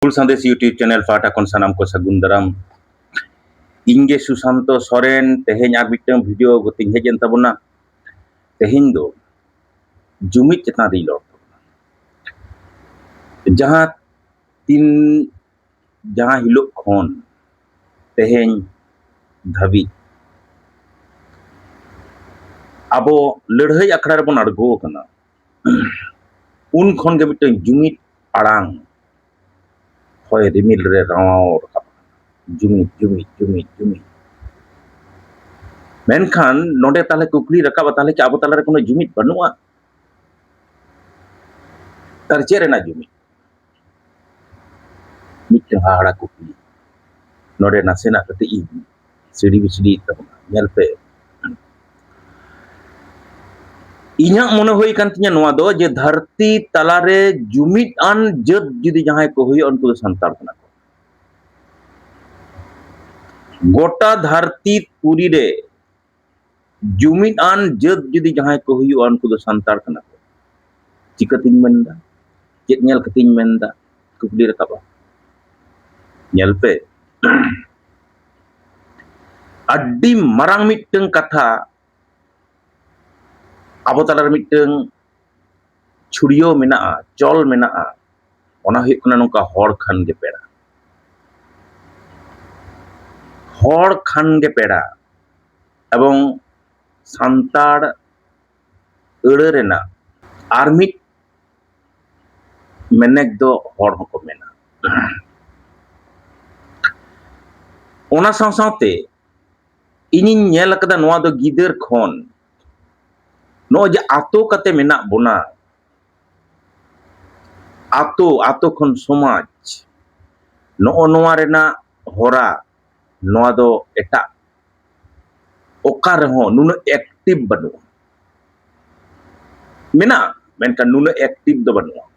ফুল Sandesh YouTube channel পাᱦᱴᱟ ᱠᱷᱚᱱ ᱥᱟᱱᱟᱢ ᱠᱚ ᱥᱟᱹᱜᱩᱱ ᱫᱟᱨᱟᱢ ᱤᱧ ᱜᱮ ᱥᱩᱥᱟᱱᱛᱚ ᱥᱚᱨᱮᱱ ᱛᱮᱦᱮᱧ ᱟᱨ ᱢᱤᱫᱴᱟᱝ ᱵᱷᱤᱰᱤᱭᱳ ᱜᱚᱛᱤᱧ ᱦᱮᱡ ᱮᱱ ᱛᱟᱵᱚᱱᱟ। ᱛᱮᱦᱮᱧ ᱫᱚ ᱡᱩᱢᱤᱫ ᱪᱮᱛᱟᱱ ᱨᱤᱧ ᱨᱚᱲ ᱡᱟᱦᱟᱸ ᱦᱤᱞᱳᱜ ᱠᱷᱚᱱ ᱛᱮᱦᱮᱧ ᱫᱷᱟᱹᱵᱤᱡ ᱟᱵᱚ ᱞᱟᱹᱲᱦᱟᱹᱭ ᱟᱠᱷᱲᱟ ᱨᱮᱵᱚᱱ ᱟᱬᱜᱚ ᱟᱠᱟᱱᱟ ᱩᱱ ᱠᱷᱚᱱ ᱜᱮ ᱢᱤᱫᱴᱟᱝ ᱡᱩᱢᱤᱫ ᱟᱲᱟᱝ ᱦᱚᱭ ᱨᱤᱢᱤᱞ ᱨᱮ ᱨᱟᱶᱟᱣ ᱨᱟᱠᱟᱵ ᱡᱩᱢᱤᱫ ᱡᱩᱢᱤᱫ ᱡᱩᱢᱤᱫ ᱡᱩᱢᱤᱫ ᱢᱮᱱᱠᱷᱟᱱ ᱱᱚᱰᱮ ᱛᱟᱦᱞᱮ ᱠᱩᱠᱞᱤ ᱨᱟᱠᱟᱵᱟ ᱛᱟᱦᱞᱮ কি ᱟᱵᱚ ᱛᱟᱞᱟᱨᱮ কোনো ᱡᱩᱢᱤᱫ ᱵᱟᱹᱱᱩᱜᱼᱟ? তার ᱪᱮᱫ ᱨᱮᱱᱟᱜ ᱡᱩᱢᱤᱫ? ᱢᱤᱫᱴᱟᱝ ᱦᱟᱦᱟᱲᱟ ᱠᱩᱠᱞᱤ ᱱᱚᱰᱮ ᱱᱟᱥᱮᱱᱟᱜ ᱠᱟᱹᱴᱤᱡ ᱤᱧ ᱥᱤᱲᱤ ᱵᱤᱥᱲᱤᱭᱮᱫ ᱛᱟᱵᱚᱱᱟ ᱧᱮᱞ ᱯᱮ। ᱤᱧᱟᱹᱜ ᱢᱚᱱᱮ ᱦᱩᱭ ᱠᱟᱱ ᱛᱤᱧᱟᱹ ᱱᱚᱣᱟ ᱫᱚ ᱡᱮ ᱫᱷᱟᱹᱨᱛᱤ ᱛᱟᱞᱟᱨᱮ ᱡᱩᱢᱤᱫ ᱟᱱ ᱡᱟᱹᱛ ᱡᱩᱫᱤ ᱡᱟᱦᱟᱸᱭ ᱠᱚ ᱦᱩᱭᱩᱜᱼᱟ ᱩᱱᱠᱩ ᱫᱚ ᱥᱟᱱᱛᱟᱲ ᱠᱟᱱᱟ ᱠᱚ। গোটা ᱫᱷᱟᱹᱨᱛᱤ ᱯᱩᱨᱤ ᱨᱮ ᱡᱩᱢᱤᱫ ᱟᱱ ᱡᱟᱹᱛ ᱡᱩᱫᱤ ᱡᱟᱦᱟᱸᱭ ᱠᱚ ᱦᱩᱭᱩᱜᱼᱟ ᱩᱱᱠᱩ ᱫᱚ ᱥᱟᱱᱛᱟᱲ ᱠᱟᱱᱟ ᱠᱚ। ᱪᱤᱠᱟᱹᱛᱤᱧ ᱢᱮᱱᱫᱟ? ᱪᱮᱫ ᱧᱮᱞ ᱠᱟᱛᱮᱧ ᱢᱮᱱᱫᱟ? ᱠᱩᱠᱞᱤ ᱨᱟᱠᱟᱵᱟ। ᱧᱮᱞ ᱯᱮ ᱟᱹᱰᱤ ᱢᱟᱨᱟᱝ ᱢᱤᱫᱴᱟᱝ ᱠᱟᱛᱷᱟ ᱟᱵᱚ ᱛᱟᱞᱟᱨᱮ ᱢᱤᱫᱴᱟᱝ ᱪᱷᱩᱲᱭᱟᱹᱣ ᱢᱮᱱᱟᱜᱼᱟ, ᱪᱚᱞ ᱢᱮᱱᱟᱜᱼᱟ। ᱚᱱᱟ ᱦᱩᱭᱩᱜ ᱠᱟᱱᱟ ᱱᱚᱝᱠᱟ ᱦᱚᱲ ᱠᱷᱟᱱ ᱜᱮ ᱯᱮᱲᱟ। ᱦᱚᱲ ᱠᱷᱟᱱ ᱜᱮ ᱯᱮᱲᱟ এবং ᱥᱟᱱᱛᱟᱲ ᱟᱹᱲᱟᱹ ᱨᱮᱱᱟᱜ ᱟᱨ ᱢᱤᱫ ᱢᱮᱱᱮᱠ ᱫᱚ ᱦᱚᱲ ᱦᱚᱸᱠᱚ ᱢᱮᱱᱟ। ᱚᱱᱟ ᱥᱟᱶ ᱥᱟᱶᱛᱮ ᱤᱧᱤᱧ ᱧᱮᱞ ᱟᱠᱟᱫᱟ ᱱᱚᱣᱟ ᱫᱚ ᱜᱤᱫᱟᱹᱨ ᱠᱷᱚᱱ ᱱᱚᱜᱼᱚᱭ ᱡᱮ ᱟᱛᱳ ᱠᱟᱛᱮ ᱢᱮᱱᱟᱜ ᱵᱚᱱᱟ, ᱟᱛᱳ ᱠᱷᱚᱱ ᱥᱚᱢᱟᱡᱽ, ᱱᱚᱜᱼᱚ ᱱᱚᱣᱟ ᱨᱮᱱᱟᱜ ᱦᱚᱨᱟ ᱱᱚᱣᱟ ᱫᱚ ᱮᱴᱟᱜ ᱚᱠᱟ ᱨᱮᱦᱚᱸ ᱱᱩᱱᱟᱹᱜ ᱮᱠᱴᱤᱵᱷ ᱵᱟᱹᱱᱩᱜᱼᱟ। ᱢᱮᱱᱟᱜᱼᱟ ᱢᱮᱱᱠᱷᱟन ᱱᱩᱱᱟᱹᱜ ᱮᱠᱴᱤᱵᱷ ᱫᱚ ᱵᱟᱹᱱᱩᱜᱼᱟ।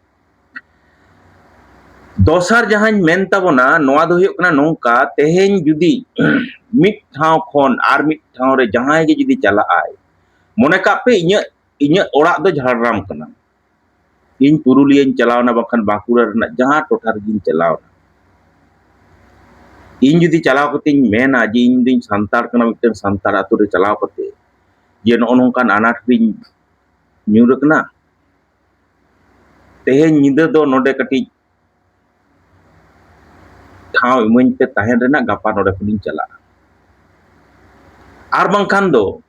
ᱫᱚᱥᱟᱨ ᱡᱟᱦᱟᱸᱧ ᱢᱮᱱ ᱛᱟᱵᱚᱱᱟ ᱱᱚᱣᱟ ᱫᱚ ᱦᱩᱭᱩᱜ ᱠᱟᱱᱟ ᱱᱚᱝᱠᱟ ᱛᱮᱦᱮᱧ ᱡᱩᱫᱤ ᱢᱤᱫ ᱴᱷᱟᱶ ᱠᱷᱚᱱ ᱟᱨ ᱢᱤᱫ ᱴᱷᱟᱶ ᱨᱮ ᱡᱟᱦᱟᱸᱭ ᱜᱮ ᱡᱩᱫᱤ ᱪᱟᱞᱟᱜᱼᱟᱭ, ᱢᱚᱱᱮ ᱠᱟᱜ ᱯᱮ ᱤᱧᱟᱹᱜ ᱚᱲᱟᱜ ᱫᱚ ঝাড়গ্রাম ᱠᱟᱱᱟ, ᱤᱧ ᱯᱩᱨᱩᱞᱤᱭᱟᱹᱧ ᱪᱟᱞᱟᱣᱱᱟ ᱵᱟᱝᱠᱷᱟᱱ ᱵᱟᱸᱠᱩᱲᱟ ᱨᱮᱱᱟᱜ ᱡᱟᱦᱟᱸ ᱴᱚᱴᱷᱟ ᱨᱮᱜᱤᱧ ᱪᱟᱞᱟᱣᱱᱟ, ᱤᱧ ᱡᱩᱫᱤ ᱪᱟᱞᱟᱣ ᱠᱟᱛᱮᱧ ᱢᱮᱱᱟ ᱡᱮ ᱤᱧ ᱫᱩᱧ ᱥᱟᱱᱛᱟᱲ ᱠᱟᱱᱟ ᱢᱤᱫᱴᱟᱝ ᱥᱟᱱᱛᱟᱲ ᱟᱛᱳ ᱨᱮ ᱪᱟᱞᱟᱣ ᱠᱟᱛᱮ ᱡᱮ ᱱᱚᱜᱼᱚ ᱱᱚᱝᱠᱟᱱ ᱟᱱᱟᱴ ᱨᱤᱧ ᱧᱩᱨ ᱟᱠᱟᱱᱟ, ᱛᱮᱦᱮᱧ ᱧᱤᱫᱟᱹ ᱫᱚ ᱱᱚᱰᱮ ᱠᱟᱹᱴᱤᱡ ᱴᱷᱟᱶ ᱤᱢᱟᱹᱧ ᱯᱮ ᱛᱟᱦᱮᱱ ᱨᱮᱱᱟᱜ, ᱜᱟᱯᱟ ᱱᱚᱰᱮ ᱠᱷᱚᱱᱤᱧ ᱪᱟᱞᱟᱜᱼᱟ। ᱟᱨ ᱵᱟᱝᱠᱷᱟᱱ ᱫᱚ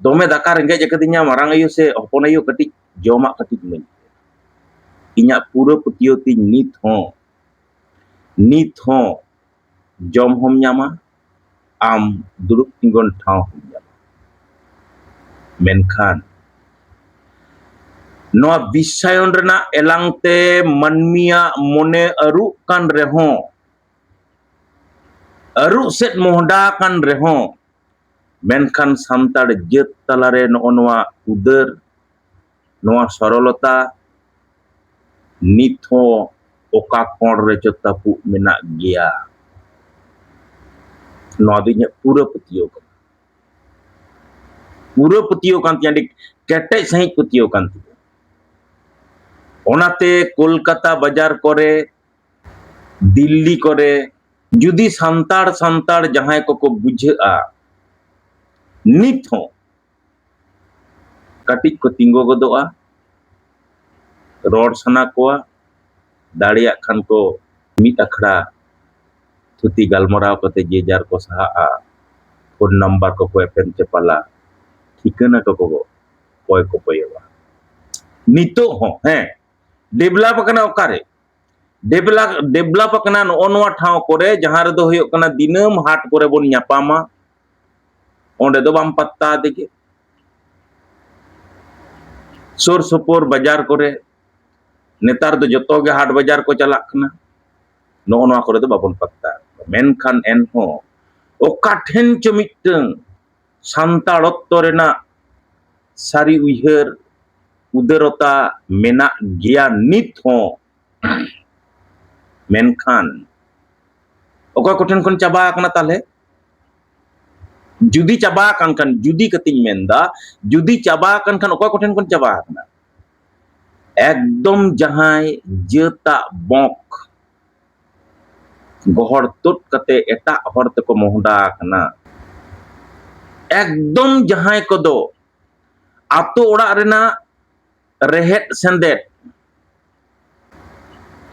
ᱫᱚᱢᱮ ᱫᱟᱠᱟ ᱨᱮᱸᱜᱮᱡ ᱟᱠᱟᱫᱤᱧᱟ ᱢᱟᱨᱟᱝ ᱟᱭᱳ ᱥᱮ ᱦᱚᱯᱚᱱ ᱟᱭᱳ ᱠᱟᱹᱴᱤᱡ ᱡᱚᱢᱟᱜ ᱠᱟᱹᱴᱤᱡ ᱤᱢᱟᱹᱧ ᱯᱮ। ᱤᱧᱟᱹᱜ ᱯᱩᱨᱟᱹ ᱯᱟᱹᱛᱭᱟᱹᱣ ᱛᱤᱧ ᱱᱤᱛ ᱦᱚᱸ ᱡᱚᱢ ᱦᱚᱢ ᱧᱟᱢᱟ, ᱟᱢ ᱫᱩᱲᱩᱵ ᱛᱤᱸᱜᱩᱱ ᱴᱷᱟᱶ ᱦᱚᱢ ᱧᱟᱢᱟ। ᱢᱮᱱᱠᱷᱟन ᱱᱚᱣᱟ ᱵᱤᱥᱥᱟᱭᱚᱱ ᱨᱮᱱᱟᱜ ᱮᱞᱟᱝ ᱛᱮ ᱢᱟᱹᱱᱢᱤᱭᱟᱜ ᱢᱚᱱᱮ ᱟᱹᱨᱩᱜ ᱠᱟᱱ ᱨᱮᱦᱚᱸ, ᱟᱹᱨᱩᱜ ᱥᱮᱫ ᱢᱚᱦᱰᱟ ᱠᱟᱱ ᱨᱮᱦᱚᱸ, ᱢᱮᱱᱠᱷᱟᱱ ᱥᱟᱱᱛᱟᱲ ᱡᱟᱹᱛ ᱛᱟᱞᱟᱨᱮ ᱱᱚᱜᱼᱚ ᱱᱚᱣᱟ ᱩᱫᱟᱹᱨ, ᱱᱚᱣᱟ ᱥᱚᱨᱚᱞᱚᱛᱟ ᱱᱤᱛ ᱦᱚᱸ ᱚᱠᱟ ᱠᱚᱬ ᱨᱮᱪᱚ ᱛᱟᱹᱯᱩᱜ ᱢᱮᱱᱟᱜ ᱜᱮᱭᱟ। ᱱᱚᱣᱟ ᱫᱚ ᱤᱧᱟᱹᱜ ᱯᱩᱨᱟᱹ ᱯᱟᱹᱛᱭᱟᱹᱣ ᱠᱟᱱᱟ। ᱯᱩᱨᱟᱹ ᱯᱟᱹᱛᱭᱟᱹᱣ ᱠᱟᱱ ᱛᱤᱧᱟ, ᱟᱹᱰᱤ ᱠᱮᱴᱮᱡ ᱥᱟᱺᱦᱤᱡ ᱯᱟᱹᱛᱭᱟᱹᱣ ᱠᱟᱱ ᱛᱤᱧᱟ। ᱚᱱᱟᱛᱮ ᱠᱳᱞᱠᱟᱛᱟ ᱵᱟᱡᱟᱨ ᱠᱚᱨᱮ, দিল্লি করে যদি সান্তাড় জাহাঁয় কো বুঝাᱹᱜᱼᱟ নিত হᱚᱸ ᱠᱟᱹᱴᱤᱡ ᱠᱚ ᱛᱤᱸᱜᱩ ᱜᱚᱫᱚᱜᱼᱟ, ᱨᱚᱲ ᱥᱟᱱᱟ ᱠᱚᱣᱟ, ᱫᱟᱲᱮᱭᱟᱜ ᱠᱷᱟᱱ ᱠᱚ ᱢᱤᱫ ᱟᱠᱷᱲᱟ ᱛᱷᱩᱛᱤ ᱜᱟᱞᱢᱟᱨᱟᱣ ᱠᱟᱛᱮ ᱡᱮ ᱡᱟᱨ ᱠᱚ ᱥᱟᱦᱟᱜᱼᱟ, ᱯᱷᱳᱱ ᱱᱟᱢᱵᱟᱨ ᱠᱚᱠᱚ ᱮᱯᱮᱢ ᱪᱟᱯᱟᱞᱟ, ᱴᱷᱤᱠᱟᱹᱱᱟ ᱠᱚᱠᱚ ᱠᱚᱭ ᱠᱚᱯᱚᱭᱚᱜᱼᱟ। ᱱᱤᱛᱚᱜ ᱦᱚᱸ ᱰᱮᱵᱷᱞᱚᱯ ᱟᱠᱟᱱᱟ ᱚᱠᱟᱨᱮ? ᱰᱮᱵᱷᱞᱚᱯ ᱟᱠᱟᱱᱟ ᱱᱚᱜᱼᱚ ᱱᱚᱣᱟ ᱴᱷᱟᱶ ᱠᱚᱨᱮ ᱡᱟᱦᱟᱸ ᱨᱮᱫᱚ ᱦᱩᱭᱩᱜ ᱠᱟᱱᱟ ᱫᱤᱱᱟᱹᱢ ᱦᱟᱴ ᱠᱚᱨᱮ ᱵᱚᱱ ᱧᱟᱯᱟᱢᱟ, ᱚᱸᱰᱮ ᱫᱚ ᱵᱟᱢ ᱯᱟত্তা ᱫᱮᱜᱮ। ᱥᱩᱨ ᱥᱩᱯᱩᱨ ᱵᱟᱡᱟᱨ ᱠᱚᱨᱮ ᱱᱮᱛᱟᱨ ᱫᱚ ᱡᱚᱛᱚ ᱜᱮ ᱦᱟᱴ ᱵᱟᱡᱟᱨ ko ᱪᱟᱞᱟᱜ ᱠᱟᱱᱟ, ᱱᱚᱜᱼᱚ ᱱᱚᱣᱟ ᱠᱚᱨᱮ ᱫᱚ ᱵᱟᱵᱚᱱ ᱯᱟত্তা। ᱢᱮᱱᱠᱷᱟᱱ ᱮᱱᱦᱚᱸ ᱚᱠᱟ ᱴᱷᱮᱱ ᱪᱚ ᱢᱤᱫᱴᱟᱝ ᱥᱟᱱᱛᱟᱲᱚᱛᱛᱚ ᱨᱮᱱᱟᱜ ᱥᱟᱹᱨᱤ ᱩᱭᱦᱟᱹᱨ উদারতা মেনাᱜ ᱜᱮᱭᱟ ᱱᱤᱛ ᱦᱚᱸ। ᱢᱮᱱᱠᱷᱟᱱ ᱚᱠᱚᱭ ᱠᱚᱴᱷᱮᱱ ᱠᱷᱚᱱ ᱪᱟᱵᱟ ᱟᱠᱟᱱᱟ ᱛᱟᱦᱞᱮ? ᱡᱩᱫᱤ ᱪᱟᱵᱟ ᱟᱠᱟᱱ ᱠᱷᱟᱱ, ᱡᱩᱫᱤ ᱠᱟᱛᱮᱧ ᱢᱮᱱᱫᱟ, ᱡᱩᱫᱤ ᱪᱟᱵᱟ ᱟᱠᱟᱱ ᱠᱷᱟᱱ ᱚᱠᱚᱭ ᱠᱚᱴᱷᱮᱱ ᱠᱷᱚᱱ ᱪᱟᱵᱟ ᱟᱠᱟᱱᱟ? একদম ᱡᱟᱦᱟᱸᱭ ᱡᱟᱹᱛᱟᱜ ᱵᱚᱸᱠ gohor tut kate etak hor teko mohda kana ekdom jahay kodo ato orak rena rehet sendet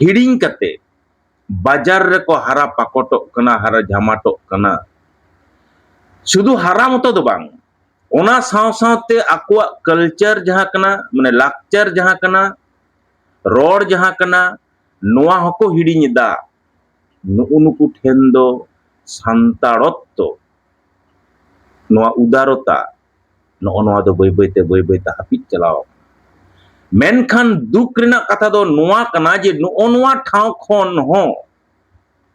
hiring kate bajar reko hara pakotok kana hara jamatok kana sudu hara moto do bang ona saw sawte akuak culture jaha kana mane lakchar jaha kana ror jaha kana noa hoko hiring eda nuku ठेन दो santarotto noa udarota noa do boy boy te hapit chalao menkan duk rena kata do noa kana je noa ठाव khon ho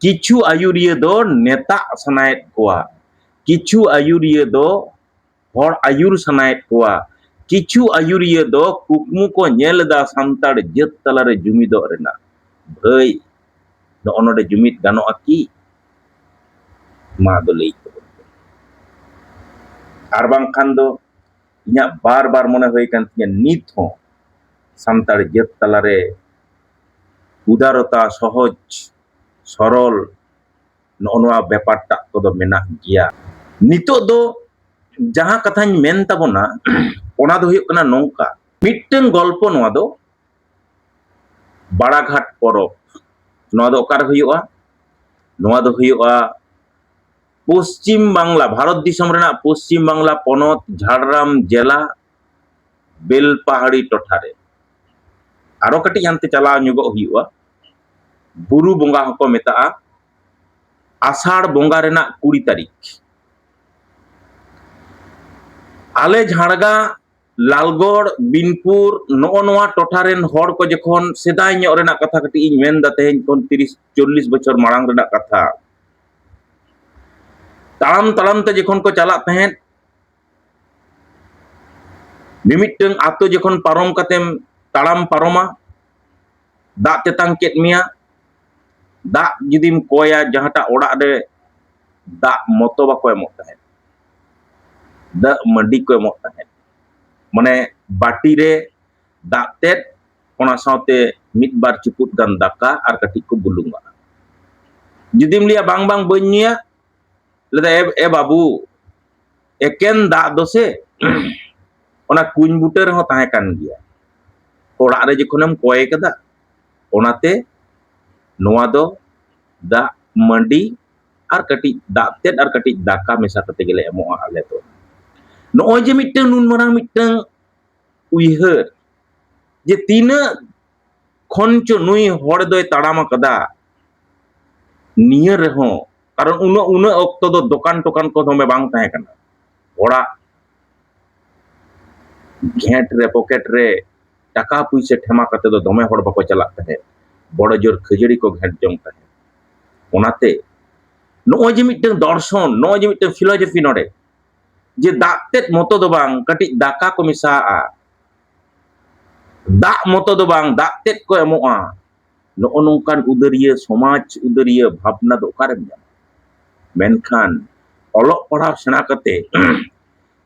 kichu ayuriya do neta sanaet koa kichu ayuriya do hor ayur sanaet koa kichu ayuriya do kukmu ko nyel da santar jet talare jumido rena bhai no de jumit gano aki ma do lei ar bangkhan do inya bar mone hoy kan tinya nit ho santar jet talare udarota sohoj sorol noa ব্যাপার tak kodo menak gia nitok do jaha kathañ men tabona ona do huyuk kana nongka mitteng golpo noa do baraghat porob noa do okar huyuga noa do huyuga পশ্চিম বাংলা ভারত দিশম রেনা পশ্চিম বাংলা পনত ঝাড়গ্রাম জেলা বেলপাহাড়ি টঠারে আরো কাটি জানতে চালা nyugo huyuga buru bonga hoko metaa আষাঢ় বঙ্গা রেনা 20 তারিখ আলে ঝাড়গা লালগড় বিনপুর নোয়া টঠারেন হড় ko যখন সেদাই ñok রেনা কথা কাটি ইñ মেন দা তেহেñ কোন 30-40 বছর মাড়াং রেনা কথা তাড়াম te যখন ko চালাক তেহেন মিমিটং আতো যখন পারম কাতেম তাড়াম পারমা dak tetang ket mia dak judim koya jahata orak de dak moto bako emok tahen dak mandi ko emok tahen mane bati re dak tet ona saute mitbar cukut gan daka ar katik ko bulung ba judim lia bang benya leda babu eken dak dose ona kuñ buter ho tahen kan dia orak re jekhonem koy kada onate noa do dak mandi ar katik dak tet ar katik daka mesa kate gele emoa ale to noy je mitteng nun marang mitteng uiheur je tina khoncho nui hor doy tarama kada niya reho karon una okto do dokan tokan ko dome bang tahe kana ora घेट रे pocket रे टाका पुइसे ठेमा कते दो दमे हड़ बको चलाक ताहे बड़ जोर खजड़ी को घेट जम ताहे ओनाते नोय जे मिटन दर्शन नोय जे मिटन फिलोसफी नोडे जे दाकतेत मतो दो बांग कटि दाका को मिसाआ dak moto do bang dak tet ko emoa no nongkan udariya somaj udariya bhabna do karem menkhan olok parhaw sena kate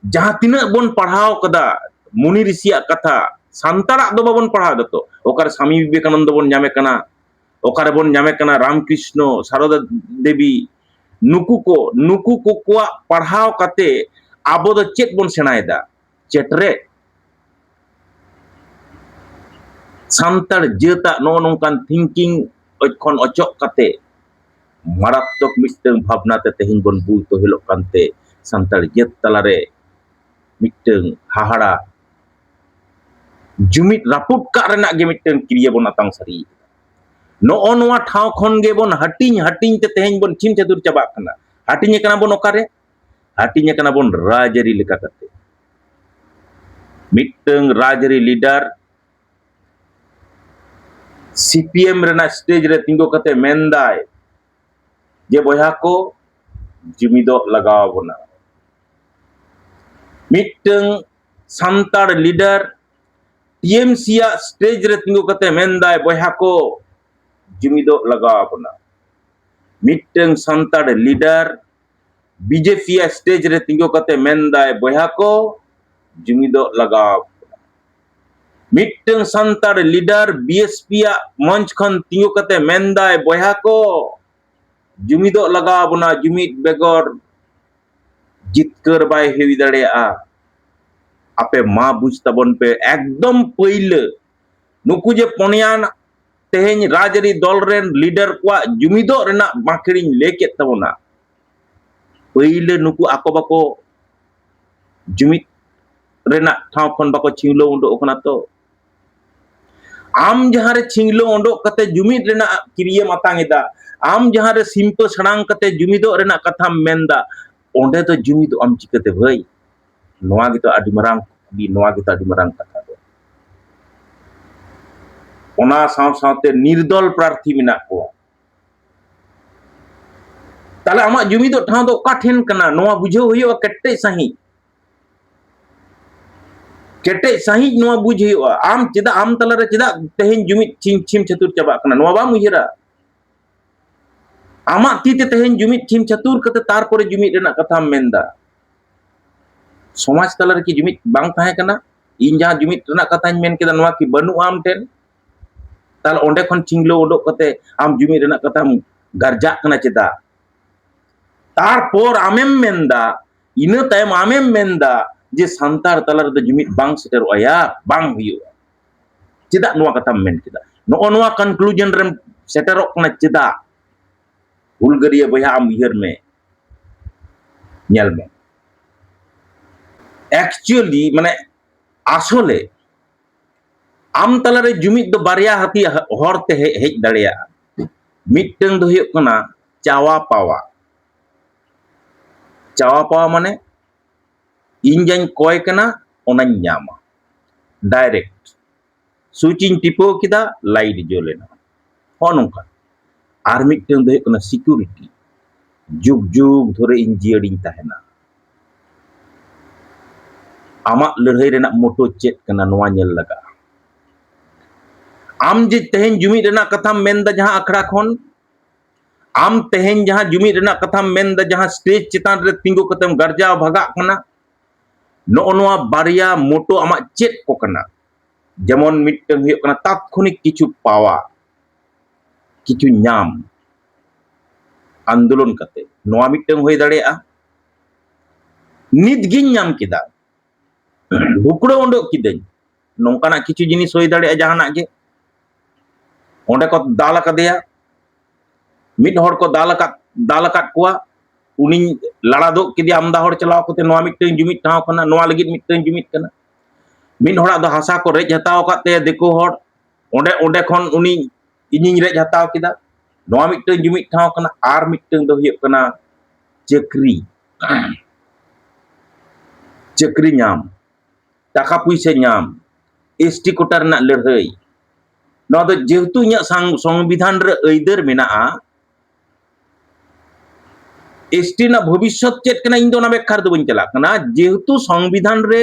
jaha tina bon parhaw kada muni risiya katha santarak do babon parhaw dato okar Swami Vivekananda bon nyame kana okar bon nyame kana Ramkrishno Saroda Devi nuku ko kwa parhaw kate abo do chet bon senaida chetre santar jeta no nongkan thinking kon ocok kate maratok mitteng bhabna te tehin bon bu to hilok kante santar jet talare mitteng hahara jumit raput ka rena ge mitteng kriya bon atang sari no noa ठाव khon ge bon hating te tehin bon chim chatur chaba kana hating kana bon okare hating kana bon rajari leka kate mitteng rajari leader CPM rena stage re tinggo kate mendai je boya ko jumido lagaw bona mitteng santar leader TMC ya stage re tinggo kate mendai boya ko jumido lagaw bona mitteng santar leader BJP ya stage re tinggo kate mendai boya ko jumido lagaw mitteng santar leader BSP ya monch khon tinggo kate mendai boya ko Jumidok laga abona jumid begor jitkar bai hewi daᱲᱮᱭᱟᱜᱼᱟ ape ma buj tabon pe ekdom păйᱞᱟᱹ nuku je ponian teheny rajari dol ren leader kwa jumidok renak makiring leket tabona păйᱞᱟᱹ nuku ako bako jumid renak ᱴᱷᱟᱶ ᱠᱷᱚᱱ bako chinglo undok kana to am jahare chinglo undok kate jumid renak kiriye matang eda am jahare simpa sarang kate jumidok renak katham menda onde to jumid am chikate bhai noa gitu adi marang di noa gitu adi marang katha do ona saw sawte nirdol prarthi menak ko tale amak jumidok ᱴᱷᱟᱶ do ka then kana noa bujhau huyuga kette sahi kete sahih noa buj huyuga am cheda am talare cheda teheny jumid chim chatur chaba kana noa bam uyhara amak ti te teheny jumid chim chatur kate tarpore jumid renak katham menda समाज तलर की जुमिद बांग ताहे कना इन जहां जुमिद renak कथाñ main केदा नोआ की बनु आम ten ताल ओंडे खन चिंगलो ओडोक कते आम जुमिद renak कथाम garjak kana cheda तारपोर आमेम मेंदा ina tayam amem menda je santar talar do jumid bang seter aya bang huyuga cheda noa katham men cheda no noa conclusion rem seterok kana cheda hulgaria boya am uyhar me nyel me actually mane asole am talare jumid do barya hati horte hej daড়েᱭᱟᱜᱼᱟ mitteng do huyuk kana cawa pawa mane ᱤᱧ ᱡᱟᱧ ᱠᱚᱭ ᱠᱟᱱᱟ ᱚᱱᱟᱧ ᱧᱟᱢᱟ direct ᱥᱩᱪᱤᱧ ᱴᱤᱯᱟᱹᱣ ᱠᱮᱫᱟ ᱞᱟইᱴ ᱡᱩᱞᱮᱱᱟ ᱦᱚᱸ ᱱᱚᱝᱠᱟ ᱟᱨ ᱢᱤᱫᱴᱟᱝ ᱫᱚ ᱦᱩᱭᱩᱜ ᱠᱟᱱᱟ ᱥᱤᱠᱩᱨᱤᱴᱤ ᱡᱩᱜᱽ ᱡᱩᱜᱽ ᱫᱷᱚᱨᱮ ᱤᱧ ᱡᱤᱭᱟᱹᱲᱤᱧ ᱛᱟᱦᱮᱱᱟ ᱟᱢᱟᱜ ᱞᱟᱹᱲᱦᱟᱹᱭ ᱨᱮᱱᱟᱜ ᱢᱚᱴᱚ ᱪᱮᱫ ᱠᱟᱱᱟ ᱱᱚᱣᱟ ᱧᱮᱞ ᱞᱟᱜᱟᱜᱼᱟ ᱟᱢ ᱡᱮ ᱛᱮᱦᱮᱧ ᱡᱩᱢᱤᱫ ᱨᱮᱱᱟᱜ ᱠᱟᱛᱷᱟᱢ ᱢᱮᱱᱫᱟ ᱡᱟᱦᱟᱸ ᱟᱠᱷᱲᱟ ᱠᱷᱚᱱ ᱟᱢ ᱛᱮᱦᱮᱧ ᱡᱟᱦᱟᱸ ᱡᱩᱢᱤᱫ ᱨᱮᱱᱟᱜ ᱠᱟᱛᱷᱟᱢ ᱢᱮᱱᱫᱟ ᱡᱟᱦᱟᱸ ᱥᱴᱮᱡ ᱪᱮᱛᱟᱱ ᱨᱮ ᱛᱤᱸᱜᱩ ᱠᱟᱛᱮᱢ ᱜᱟᱨᱡᱟᱣ ᱵᱷᱟᱜᱟᱜ ᱠᱟᱱᱟ ᱱᱚᱜᱼᱚ ᱱᱚᱣᱟ ᱵᱟᱨᱭᱟ ᱢᱚᱴᱚ ᱟᱢᱟᱜ ᱪᱮᱫ ᱠᱚ ᱠᱟᱱᱟ যেমন মিটং huyuk kana তাৎক্ষণিক কিছু পাওয়া কিছু ñam আন্দোলন kate noa মিটং হয়ে দাড়েᱭᱟᱜᱼᱟ nit giñ ñam kida ᱵᱷᱩᱠᱲᱟᱹ ᱚᱰᱚᱠ ᱠᱤᱫᱟᱹᱧ ᱱᱚᱝᱠᱟᱱᱟᱜ ᱠᱤᱪᱷᱩ ᱡᱤᱱᱤᱥ ᱦᱩᱭ ᱫᱟᱲᱮᱭᱟᱜᱼᱟ ᱡᱟᱦᱟᱱᱟᱜ ᱜᱮ ᱚᱸᱰᱮ ᱠᱚ ᱫᱟᱞ ᱟᱠᱟᱫᱮᱭᱟ ᱢᱤᱫ ᱦᱚᱲ ᱠᱚ ᱫᱟᱞ ᱟᱠᱟᱫ ᱠᱚᱣᱟ ᱩᱱᱤᱧ ᱞᱟᱲᱟ ᱫᱚᱜ ᱠᱮᱫᱮᱭᱟ ᱟᱢᱫᱟ ᱦᱚᱲ ᱪᱟᱞᱟᱣ ᱠᱟᱛᱮ ᱱᱚᱣᱟ ᱢᱤᱫᱴᱟᱝ ᱡᱩᱢᱤᱫ ᱴᱷᱟᱶ ᱠᱟᱱᱟ ᱱᱚᱣᱟ ᱞᱟᱹᱜᱤᱫ ᱢᱤᱫᱴᱟᱝ ᱡᱩᱢᱤᱫ ᱠᱟᱱᱟ ᱢᱤᱫ ᱦᱚᱲᱟᱜ ᱫᱚ ᱦᱟᱥᱟ ᱠᱚ ᱨᱮᱡ ᱦᱟᱛᱟᱣ ᱟᱠᱟᱫ ᱛᱟᱭᱟ ᱫᱤᱠᱩ ᱦᱚᱲ ᱚᱸᱰᱮ ᱠᱷᱚᱱ ᱩᱱᱤ ᱤᱧᱤᱧ ᱨᱮᱡ ᱦᱟᱛᱟᱣ ᱠᱮᱫᱟ ᱱᱚᱣᱟ ᱢᱤᱫᱴᱟᱝ ᱡᱩᱢᱤᱫ ᱴᱷᱟᱶ ᱠᱟᱱᱟ ᱟᱨ ᱢᱤᱫᱴᱟᱝ ᱫᱚ ᱦᱩᱭᱩᱜ ᱠᱟᱱᱟ ᱪᱟᱹᱠᱨᱤ ᱧᱟᱢ টাকা পয়সা ñam এসটি কোটা renak লড়াই noa do jehetu inyak সংবিধান re aidar mena'a ST na bhobishot chet kana ᱤᱧ ᱫᱚ ᱚᱱᱟ ᱵᱮᱠᱷᱟᱨ ᱫᱚ ᱵᱟᱹᱧ ᱪᱟᱞᱟᱜ ᱠᱟᱱᱟ যেহেতু সংবিধান রে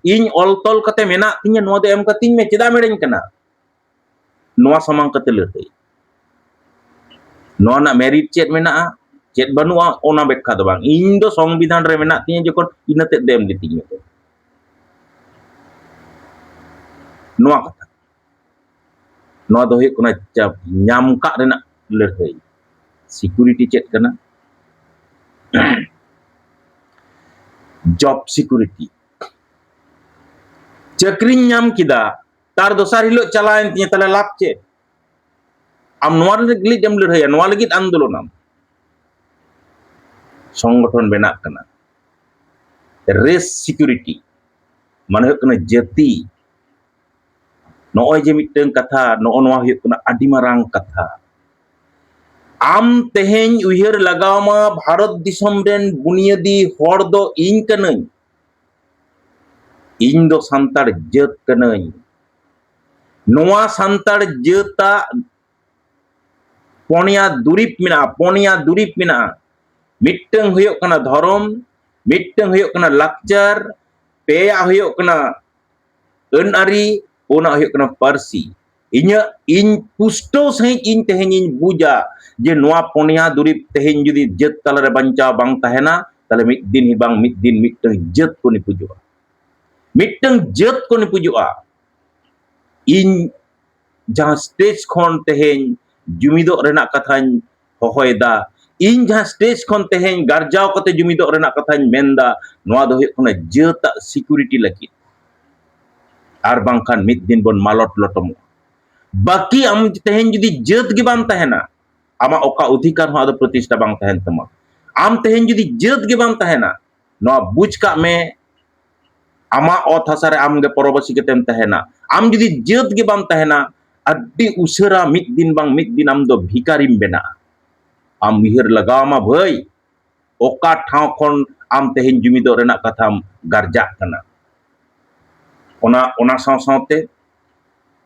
ᱤᱧ ᱚᱞ ᱛᱚᱞ ᱠᱟᱛᱮ ᱢᱮᱱᱟᱜ ᱛᱤᱧᱟ ᱱᱚᱣᱟ ᱫᱚ ᱮᱢ ᱠᱟᱛᱤᱧ ᱢᱮ ᱪᱮᱫᱟᱜ ᱢᱮᱲᱮᱧ ᱠᱟᱱᱟ ᱱᱚᱣᱟ ᱥᱟᱢᱟᱝ ᱠᱟᱛᱮ ᱞᱟᱹᱲᱦᱟᱹᱭ ᱱᱚᱣᱟ ᱨᱮᱱᱟᱜ ᱢᱮᱨᱤᱴ ᱪᱮᱫ ᱢᱮᱱᱟᱜᱼᱟ ᱪᱮᱫ ᱵᱟᱹᱱᱩᱜᱼᱟ ᱚᱱᱟ ᱵᱮᱠᱷᱟ ᱫᱚ ᱵᱟᱝ ᱤᱧ ᱫᱚ সংবিধান ᱨᱮ ᱢᱮᱱᱟᱜ ᱛᱤᱧᱟ ᱡᱚᱠᱷᱚᱱ ᱤᱱᱟᱹᱛᱮ ᱫᱚ ᱮᱢ ᱞᱤᱛᱤᱧ ᱢᱮ ᱱᱚᱣᱟ ᱠᱟᱛᱷᱟ ᱱᱚᱣᱟ ᱫᱚ ᱦᱩᱭᱩᱜ ᱠᱟᱱᱟ ᱧᱟᱢ ᱠᱟᱜ ᱨᱮᱱᱟᱜ ᱞᱟᱹᱲᱦᱟᱹᱭ सिक्योरिटी चेक करना जॉब सिक्योरिटी चाकरी नाम किदा तार दोसार हिलो चलाएन तिया तले लाभ चे आम नोआ लगित एम लड़ाई नोआ लगित आंदोलन आम संगठन बेना कना रेस सिक्योरिटी माने हुयुक कना जाति नोय जे मिटन कथा नोआ हुयुक कना आदि मारांग कथा आम तेहेन उयहर लगावमा भारत दिसम रेन बुनियादी हर दो इन कनई इन दो सांतार जात कनई नोआ सांतार जाता पोनिया दुरिप मिना मिटन हुयुक कना धर्म मिटन हुयुक कना लाक्चर पेया हुयुक कना अन आरी ओना हुयुक कना पारसी इन पुष्टो सहित इन तेहेन इन बुझा जे नोआ पोनिया दुरिप तेहेन जुदी जात तलरे बंचा बांग तहेना तले मिद दिन ही बांग मिद दिन मिटन जात को निपुजुआ मिटन जात को निपुजुआ इन जहां स्टेज खन तेहेन जुमिदो रेना कथाñ होहोयदा इन जहां स्टेज खन तेहें गार्जाव कते जुमिदो रेना कथाñ मेनदा नोआ दो हुयुग कना जेता सिक्योरिटी लगी आर बांखान मिद दिन बोन मालट लटम बाकी आम तेहें जुदी जेत गे बाम तहेना आमा ओका अधिकार हो आदो प्रतिष्ठा बांग तहेन तमा आम तेहें जुदी जेत गे बाम तहेना नोआ बुझ का में आमा ओत हासारे आम गे परबसी केतेम तहेना आम जुदी जेत गे बाम तहेना अड्डी उसेरा मिद दिन आम दो भिकारिम बेना आम उहिर लगामा भाई ओका ठाव खन आम तेहें जुमिदो रेना कथाम गार्जा कना ओना ओना साव सावते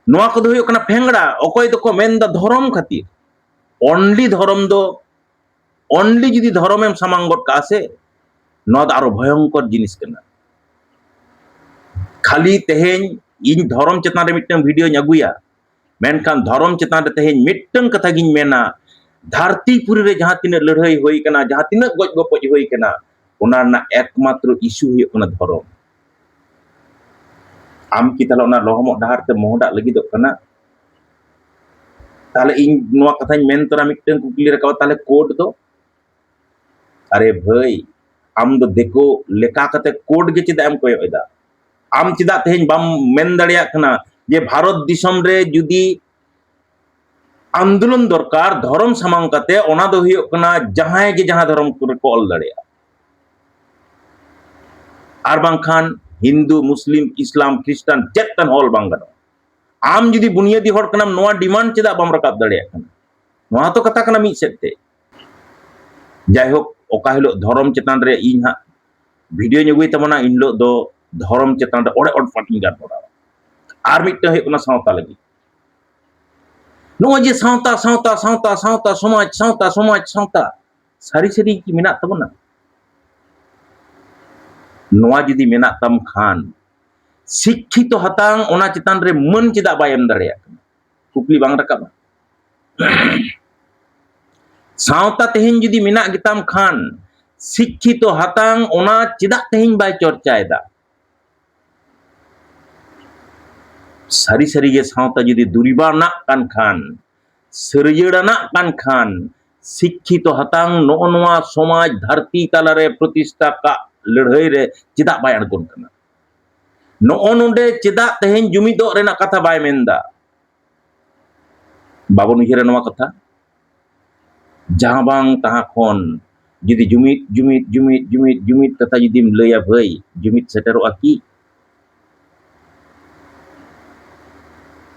नोआ को दो हुयुग कना फेंगड़ा ओकोय दो को मेनदा धर्म खातिर ओनली धर्म दो ओनली जुदी धर्म एम सामांगत का से नोआ दो आरो भयंकर जिनिस कना खाली तेहें इन धर्म चेतान रे मिटन वीडियो अगुया मेनखान धर्म चेतान रे तेहें मिटन कथा गिन मेना धरती पुरी रे जहां तिना लड़ाई होई कना जहां तिना गज गपज होई कना ओना ना एकमात्र इश्यू हुयुग कना धर्म आम की ताले ओना लोहम डाहार ते मोहडा लगी दो कना ताले इन नोआ कथाñ मेन तोरा मिटन कुकली रे का ताले कोड दो अरे भाई आम दो देखो लेका कते कोड गे चिदा एम कोय एदा आम चिदा तेहें बाम मेन दाड़िया कना जे भारत दिसम रे जुदी आंदोलन दरकार धर्म सामांग कते ओना दो हुयुग कना जहां गे जहां धर्म को ऑल दाड़िया आर बांखान हिंदू मुस्लिम इस्लाम क्रिस्टान चेतन हॉल बांग गनो आम जुदी बुनियादी हर कनाम नोआ डिमांड चिदा बाम रकाब दाड़िया कना नोआ तो कथा कना मी सेते जाय होक ओका हिलो धर्म चेतान रे इन हा वीडियो ᱧᱩᱜᱩᱭ तमना इन लो दो धर्म चेतान रे ओडे ओड फाटिंग गार पड़ा आर मिटते हुयुग कना सावता लगी नोआ जे सावता सावता सावता सावता समाज सारी सारी की मेना तबना नोआ जुदी मेना तम खान शिक्षित हतांग ओना चितान रे मन चिदा बाय एम दाड़िया कुकली बांग रकाबा सावता तेहें जुदी मेना गिताम खान शिक्षित हतांग ओना चिदा तेहें बाय चर्चाएदा सारी सारी गे सावता जुदी दुरिबाना कान खान सरयड़ाना कान खान शिक्षित हतांग नो नोआ समाज धरती तालारे प्रतिष्ठा का लड़ाई रे चिदा बाय अड़गोन कना नो नोंडे चिदा तेहें जुमिदो रेना कथा बाय मेनदा बाबन उहिरा नोआ कथा जहां बांग तहां खन जुदी जुमिद कथा जुदीम लैया भाई जुमिद सेटेरोआ की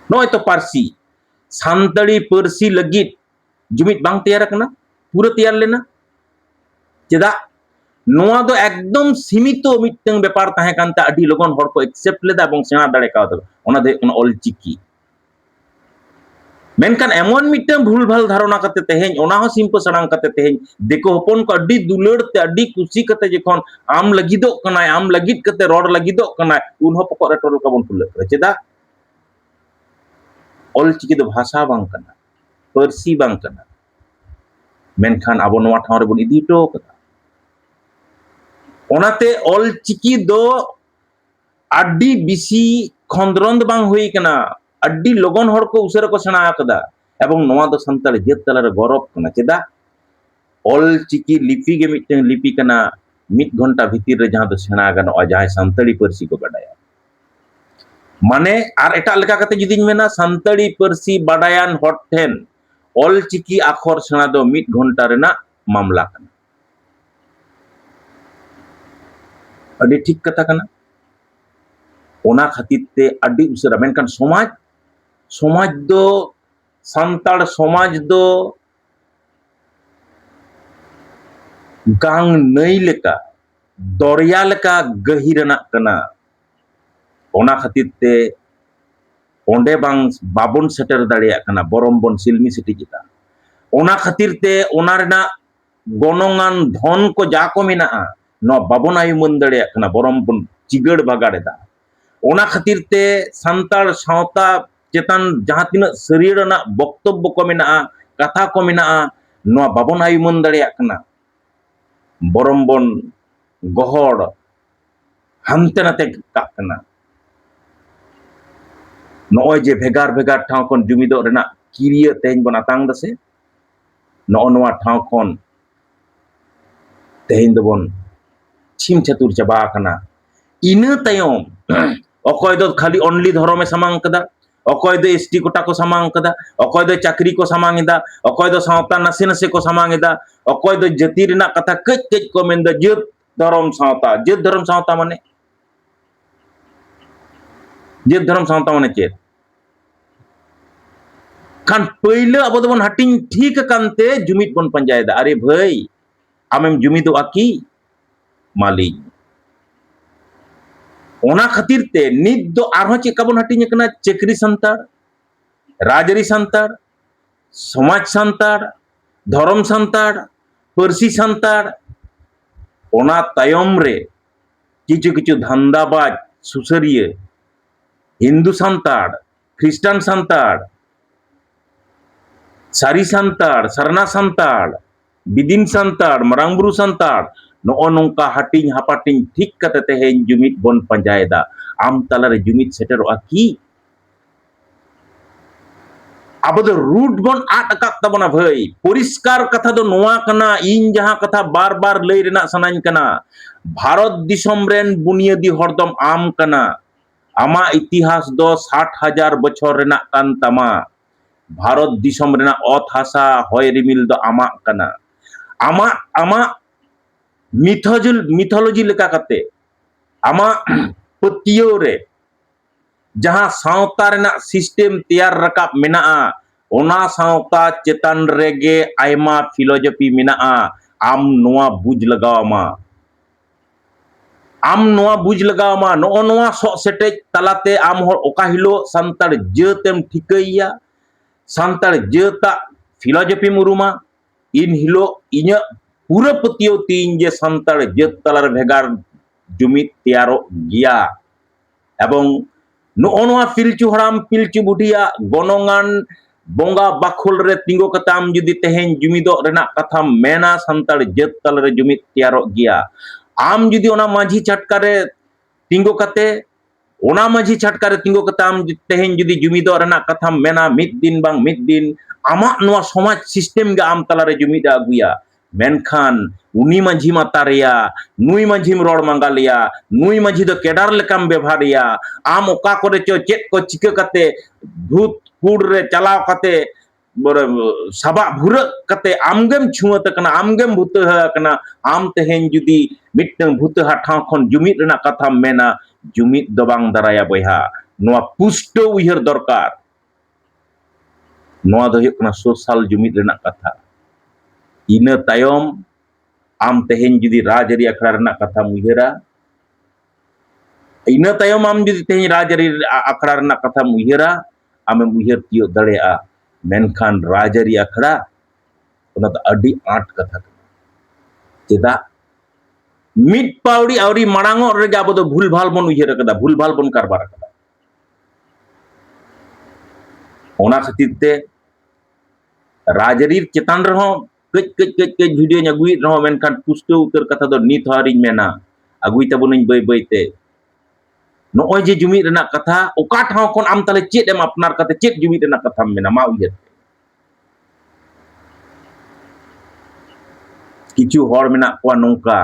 नोय तो पारसी सानताड़ी पारसी लगित जुमिद बांग तैयार कना पूरा तैयार लेना चेदा नोआ दो एकदम सीमित मिटन व्यापार ताहे कानता अडी लगन हर को एक्सेप्ट लेदा एवं सेना दाड़े का ओना दे ऑल चिकी मेनकान एमन मिटन भूल भाल धारणा कते तेहें ओना हो सिंपल सड़ांग कते तेहें देखो हपन को अडी दुलड़ ते अडी खुशी कते जखन आम लगिदो कनाय आम लगिद कते रोड लगिदो कनाय उन हो पको रेटोर का बन फुल चेदा ऑल चिकी दो भाषा बांग कना पारसी बांग कना मेनखान आबो नोआ ठाव रे बन इदी टो कता ओनाते ऑल चिकी दो अड्डी बिसी खंद्रंद बांग हुई कना अड्डी लगन हर को उसेर को सेना कदा एवं नोआ दो संताल जेत तलारे गौरव कना चेदा ऑल चिकी लिपि गे मिटन लिपि कना मिद घंटा भीतर रे जहां दो सेना गानो जहां संताली पारसी को बाडाया माने आर एटा लेका कते जुदिन मेना संताली पारसी बाडायान हर ठेन ऑल चिकी आखर सेना दो मिद घंटा रेना मामला कना अडी ठीक कथा कना ओना खातिर ते अडी उसेरा मेनकान समाज दो संताड़ समाज दो गांग नई लेका दरिया लेका गहिरना कना ओना खातिर ते ओंडे बांग बाबन सेटर दाड़िया कना बरम बन सिलमी सिटी जिता ओना खातिर ते ओना रेना गनोंगान धन को जा को मेना नो बाबन आयुमन दाड़िया कना बरम बन चिगड़ बागाड़ेदा ओना खातिर ते संताड़ सावता चेतन जहां तिना शरीरना वक्तव्य को मेना कथा को मेना नो बाबन आयुमन दाड़िया कना बरम बन गहड़ हानते नाते काक कना नोय जे भेगार भेगार ठाव खन जुमिदो रेना किरिया तेहें बन आतांग दसे नो नोआ ठाव खन तेहेन दोबन छिम छतुर चाबा आकना ina tayom okoy do khali only dhorome samang kada okoy do ST kota ko samang kada okoy do chakri ko samang ida okoy do sawta nase nase ko samang ida okoy do jati rena katha kaj kaj ko menda jat dharom sawta mane jat dharom sawta mane chet kan पहले abo dobon hating ठीक kante jumit bon panjay da are bhai amem jumido aki malik ona khatir te nit do arho cheka bon hating kana chekri santar rajari santar समाज santar धर्म santar परसी santar ona tayom re किछु किछु धंधाबाज सुसरिया Hindu santar ख्रिस्टान santar sari santar sarna santar bidin santar marangburu santar no nongka hating hapating ठीक kate tehen jumit bon panjayda am talare jumit setero aki अब तो root बन आट अकात तबना भाई परिष्कार कथा दो नोआ कना इन जहां कथा बार बार लई रेना सनाइन कना भारत दिसम रेन बुनियादी हरदम आम कना आमा इतिहास दो 60,000 बछर रेना कान तमा भारत दिसम रेना अत हासा होय रिमिल दो आमा कना आमा आमा मिथोलॉजी लेका कते आमा पतियो रे जहां सावता रेना सिस्टम तैयार रकाब मेना ओना सावता चेतन रेगे आयमा फिलोसफी मेना आम नोआ बुझ लगावमा नो नोआ सो सेटे तलाते आम हर ओका हिलो संतार जेतेम ठिकैया संतार जेता फिलोसफी मुरुमा इन हिलो इnya पूरा पतियो तीन जे संतार जेत तलार भेगार जुमित तैयारो गिया एवं नोआ पिलचु हराम पिलचु बुढ़िया गनोंगान बोंगा बाखुल रे तिंगो कताम जुदी तेहेन जुमिदो रेना कथा मेना संतार जेत तल रे जुमित तैयारो गिया आम जुदी ओना माझी छटकारे तिंगो कते ओना माझी छटकारे तिंगो कताम तेहेन जुदी जुमिदो रेना कथा मेना मिद दिन आमा नोआ समाज सिस्टम गे आम तला रे जुमिदा अगुया मेनखान उनी माझी मातारिया नुई माझी रोड मंगालिया नुई माझी दो केडार लेकाम व्यवहारिया आम ओका करे चो चेत को चिका कते भूत कूड़ रे चलाव कते सबा भुर कते आमगेम छुआत कना आमगेम भूत कना आम तेहेन जुदी मिटन भूत हाठाव खन जुमित रेना कथा मेना जुमित दो बांग दाराया बयहा नोआ पुष्ट उयहर दरकार नोआ दो हुयुग कना सोशल जुमित रेना कथा इन तायम आम तेहेन जुदी राजरी अखड़ा रेना कथा उयहरा इन तायम आम जुदी तेहेन राजरी अखड़ा रेना कथा उयहरा आम उयहर तियो दड़ेया मेनखान राजरी अखड़ा ओना तो अडी आट कथा चेदा मिट पावड़ी आवरी मांगो रेगे अब भूल भाल बन उयहर कदा भूल भाल बन कारबार कदा ओना खातिर ते राजरी चेतान रहो कज कज कज कज वीडियो अगुई रहो मेनखान पुष्ट उतर कथा दो नित हारिन मेना अगुई तबुन बय बयते नोय जे जुमित रेना कथा ओका ठाव खन आम ताले चेत एम अपनार कते चेत जुमित रेना कथा मेना मा उयहर किछु हर मेना को नौका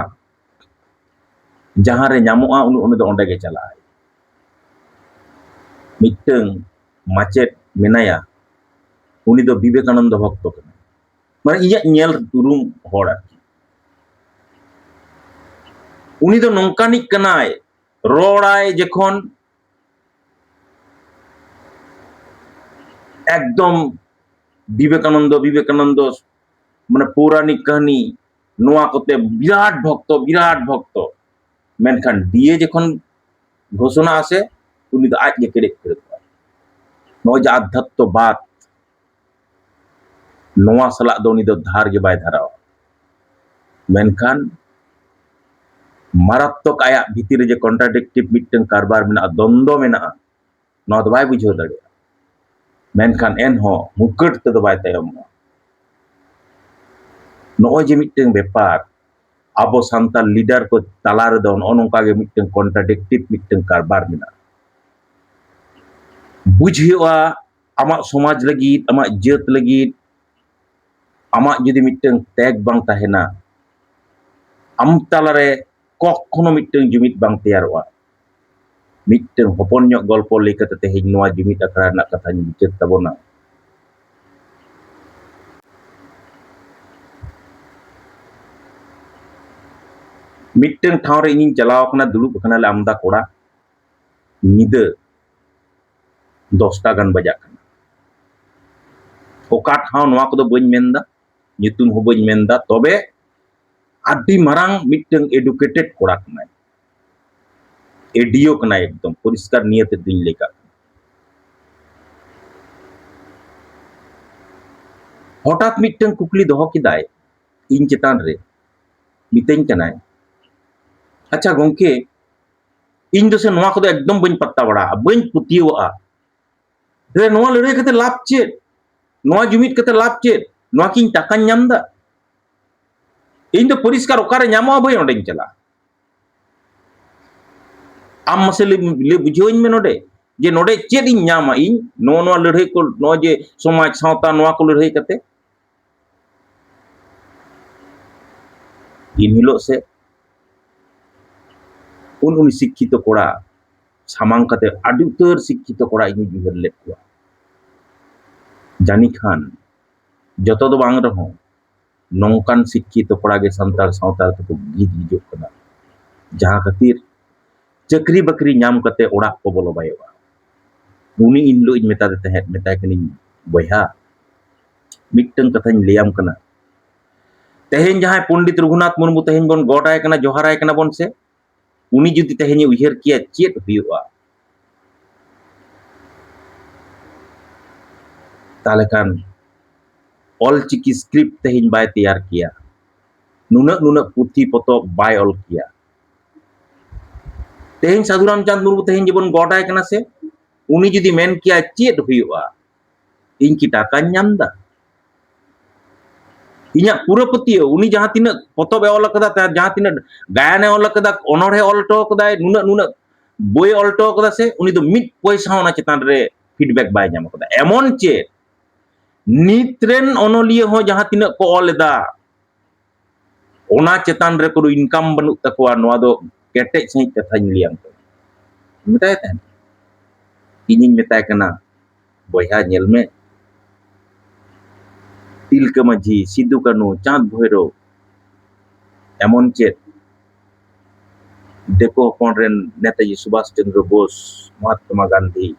जहां रे नामोआ उन दो ओंडे गे चला मिटंग माचेत मेनाया उनी दो विवेकानंद भक्त कना माने इया नेल तुरुम हर उनी दो नौकानी कनाय रोड़ाय जखन एकदम विवेकानंद माने पौराणिक कहानी नोआ कोते विराट भक्त मेनखान दिए जखन घोषणा आसे उनी दो आज केड़े करे नो जे आध्यात्मवाद नोआ सला दो उनी दो धार गे बाय धाराव मेनखान मारात्मक आया भीतर जे कॉन्ट्राडिक्टिव मिटन कारबार मेना द्वंद्व मेना नो दो बाय बुझो दड़े मेनखान एन हो मुकट ते दो बाय तयम नो जे मिटन व्यापार अब सांताल लीडर को तलार दो नोंका गे मिटन कॉन्ट्राडिक्टिव मिटन कारबार मेना बुझियोआ आमा समाज लगित आमा जेत लगित आमा जुदी मिटन टैग बांग ताहेना am talare kokkono mitteng jumit bang teyaroa mitteng hopon nyok golpo lekate tehing noa jumit akra nak katanya bicer tabona mitteng thawre ingin chalaw kana dulub kana le amda kora nyida 10টা gan bajak kana oka thaw noa kodo bañ menda nyutum ho bañ menda tobe adi marang mitteng educated kora kanai audio कना एकदम परिष्कार नियते दुñ लेका हठात मिट्टन कुकली दोहो किदाय इन चेतान रे मितेñ कनाय अच्छा गंके इन दोसे नोआ कोदो एकदम बñ पत्ता बड़ा बñ पुतियोआ रे नोआ लड़ाई कते लाभ चेत नोआ जुमित कते लाभ चेत नोआ किñ टाकाñ ñamदा इन दो परिष्कार ओकारे ñamoa बñ ओंडेñ चला am mase le bujoñ me node je node ched ing ñama ing no no lड़ाई को no je समाज सावता नोआ को लड़ाई कते इन हिलो से उन शिक्षित कोड़ा सामांग कते आदि उतर शिक्षित कोड़ा इन जुहर ले कुआ जानी खान जतो दो बांग रहो नौकान शिक्षित कोड़ा के संतार सावतार तो गीत हिजो कना जहां खातिर चक्री बकरी नाम कते ओड़ा को बोलो बायोगा उनी इन लो इन मेता देते हैं मेता कनी बया मिक्टन कथाñ लेयाम कना तेहेñ जहां पंडित रघुनाथ मुर्मू तेहेñ बन गोडाय कना जोहाराय कना बन से उनी जुदी तेहेñ उयहर किया चेत हुयुआ ताले कान ऑलचिकी स्क्रिप्ट तेहेñ बाय तैयार किया नुनक नुनक पुथी पतो बाय ऑल किया तेहेñ साधु रामचंद्र मुर्मू तेहेñ जबन गोडाय कना से उनी जुदी मेन किया चेत हुयुआ इन की टाकाñ ñamदा इन्या पूरा पतियो उनी जहां तिना पतोब ऑल कदा जहां तिना गायने ऑल कदा अनोढ़े ऑल टो कदा नुना नुना बोय ऑल टो कदा से उनी दो मिट पैसा ओना चेतान रे फीडबैक बाय ñam कदा एमन चे नित्रेन अनोलिया हो जहां तिना को ऑल दा ओना चेतान रे को इनकम बनु तकवा नोआ दो केटेज सही कथाñ लियाम तो मिताय तहन इनिñ मेताय कना बोया ñel में तिलका माझी सिद्धू कानू चांद भैरव एमन चेत देखो हपन रेन नेताजी सुभाष चंद्र बोस महात्मा गांधी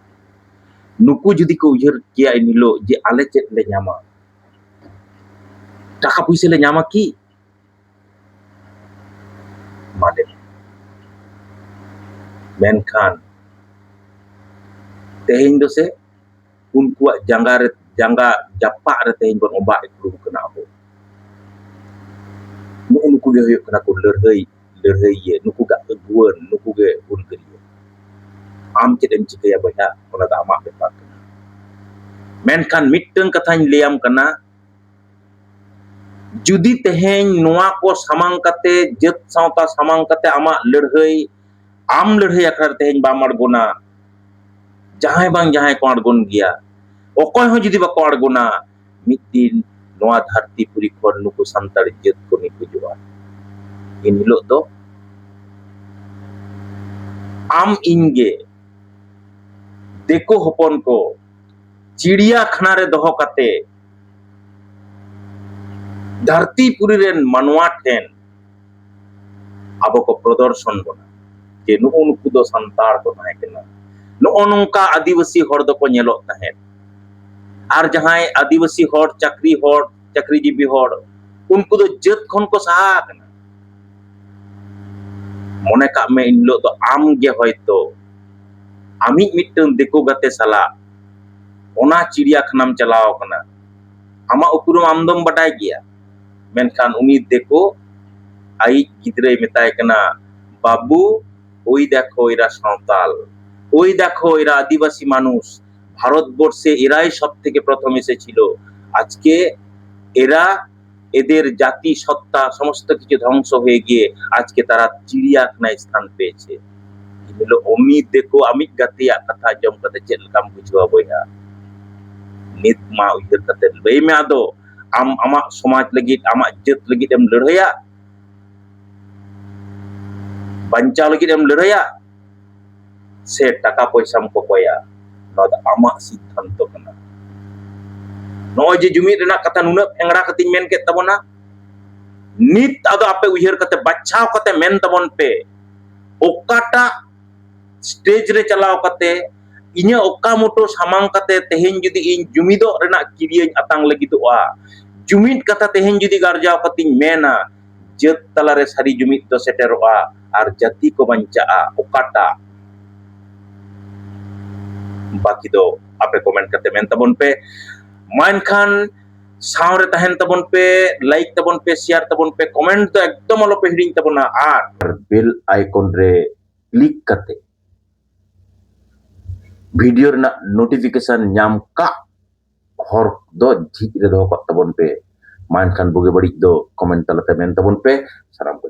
नुकु जुदी को उयहर किया इन हिलो जे आले चेत ले ñama टाका पैसा ले ñama की माले मेनखान तेहेñ दो से उनकुआ जंगा रे jangga japak रे तेहेñ बन ओबा इकलु कना अबो नुकु गे होयो कना को लड़ाई ये नुकु गा अगुवन नुकु गे उन करियो आम चेदम चिकया बया ओना दा आमा बेपार कना मेनखान मिट्टन कथाñ लेयाम कना जुदी तेहेñ नोआ को सामांग कते जत सावता सामांग कते आमा लड़ाई आम लड़ाई अखर तेहेñ बाम अड़गोना जहां बांग जहां को अड़गोन गया ओकोय हो जुदी बाको अड़गोना मिद दिन नोआ धरती पुरी खन नुकु संतार जत को निकुजुआ इन हिलो दो आम इंगे देखो हपन को चिड़िया खाना रे दोहो कते धरती पुरी रेन मानवा ठेन अब को प्रदर्शन बना जे नुकु नुकु दो संतार को ताहे केना नो नोंका आदिवासी हर दो को नेलो ताहे आर जहां आदिवासी हर चाकरीजीवी हर उनको दो जत खन को सहा कना मने का में इन लो तो आम गे होयतो आमी मिटन देखो गते साला ओना चिड़िया खानाम चलाव कना आमा उपुरम आमदम बटाय गया मेनखान उनी देखो आई गिद्रे मेताय कना बाबू ओई देखो इरा सावताल ओई देखो इरा आदिवासी मानुष ভারতবর্ষে এরাই সবথেকে প্রথম এসেছিল আজকে এরা এদের জাতি সত্তা সমস্ত কিছু ধ্বংস হয়ে গিয়ে আজকে তারা চিড়িয়াখানায় স্থান পেয়েছে হলো অমি দেখো আমি গাতিয়া কথা জম কতে চেল কাম বুঝবা বইয়া নিত মা উইর কতে লই মে আদো আম আমা সমাজ লাগি আমা ইজ্জত লাগি এম লড়াইয়া ᱵᱟᱧᱪᱟᱣ ᱞᱟᱹᱜᱤᱫ ᱮᱢ ᱞᱟᱹᱲᱦᱟᱹᱭᱟ ᱥᱮ ᱴᱟᱠᱟ ᱯᱚᱭᱥᱟᱢ ᱠᱚᱠᱚᱭᱟ, ᱱᱚᱣᱟ ᱫᱚ ᱟᱢᱟᱜ ᱥᱤᱫᱽᱫᱷᱟᱱᱛᱚ ᱠᱟᱱᱟ। ᱱᱚᱜᱼᱚᱭ ᱡᱮ ᱡᱩᱢᱤᱫ ᱨᱮᱱᱟᱜ ᱠᱟᱛᱷᱟ ᱱᱩᱱᱟᱹᱜ ᱯᱷᱮᱝᱲᱟ ᱠᱟᱛᱮᱧ ᱢᱮᱱ ᱠᱮᱫ ᱛᱟᱵᱚᱱᱟ, ᱱᱤᱛ ᱟᱫᱚ ᱟᱯᱮ ᱩᱭᱦᱟᱹᱨ ᱠᱟᱛᱮ ᱵᱟᱪᱷᱟᱣ ᱠᱟᱛᱮ ᱢᱮᱱ ᱛᱟᱵᱚᱱ ᱯᱮ, ᱚᱠᱟᱴᱟᱜ ᱥᱴᱮᱡ ᱨᱮ ᱪᱟᱞᱟᱣ ᱠᱟᱛᱮ ᱤᱧᱟᱹᱜ ᱚᱠᱟ ᱢᱩᱴᱩ ᱥᱟᱢᱟᱝ ᱠᱟᱛᱮ ᱛᱮᱦᱮᱧ ᱡᱩᱫᱤ ᱤᱧ ᱡᱩᱢᱤᱫᱚᱜ ᱨᱮᱱᱟᱜ ᱠᱤᱨᱭᱟᱹᱧ ᱟᱛᱟᱝ ᱞᱟᱹᱜᱤᱫᱚᱜᱼᱟ, ᱡᱩᱢᱤᱫ ᱠᱟᱛᱷᱟ ᱛᱮᱦᱮᱧ ᱡᱩᱫᱤ ᱜᱟᱨᱡᱟᱣ ᱠᱟᱛᱮᱧ ᱢᱮᱱᱟ, ᱡᱟᱹᱛ ᱛᱟᱞᱟᱨᱮ ᱥᱟᱹᱨᱤ ᱡᱩᱢᱤᱫ ᱫᱚ ᱥᱮᱴᱮᱨᱚᱜᱼᱟ ᱟᱨ ᱡᱟᱹᱛᱤ ᱠᱚ ᱵᱟᱧᱪᱟᱜᱼᱟ, ᱚᱠᱟᱴᱟᱜ? बाकी दो आपे कमेंट करते मेन तबन पे मा एनखान सावरे तहन तबन पे लाइक तबन पे शेयर तबन पे कमेंट तो एकदम अलो पे हिडिंग तबना आर बेल आइकन रे क्लिक करते वीडियो रना नोटिफिकेशन नाम का हर दो झिक रे दो तबन पे मा एनखान बुगे बड़ी दो कमेंट तलते मेन तबन पे साराम को